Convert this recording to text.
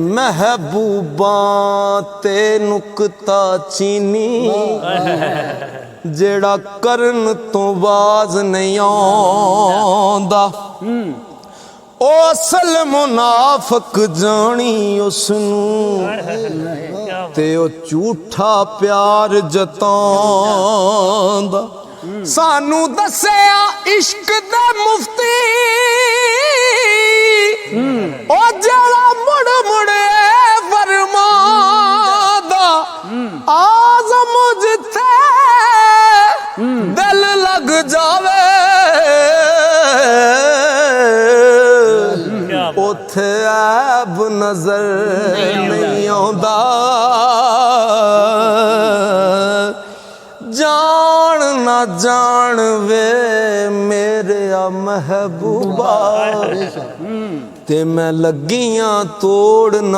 महबूबा ते नुकता चीनी जेड़ा करन तो बाज नहीं आंदा ओ असल मुनाफक जानी उसनू ते ओ झूठा प्यार जतांदा सानू दस्या इश्क दे मुफ्ती ओ जड़ा मुड़ मुड़े फरमादा आज़म जिथे दिल लग जावे उथे ऐब नजर नहीं आंदा जान ना जान वे मेरे महबूबा ते मैं लगियां तोड़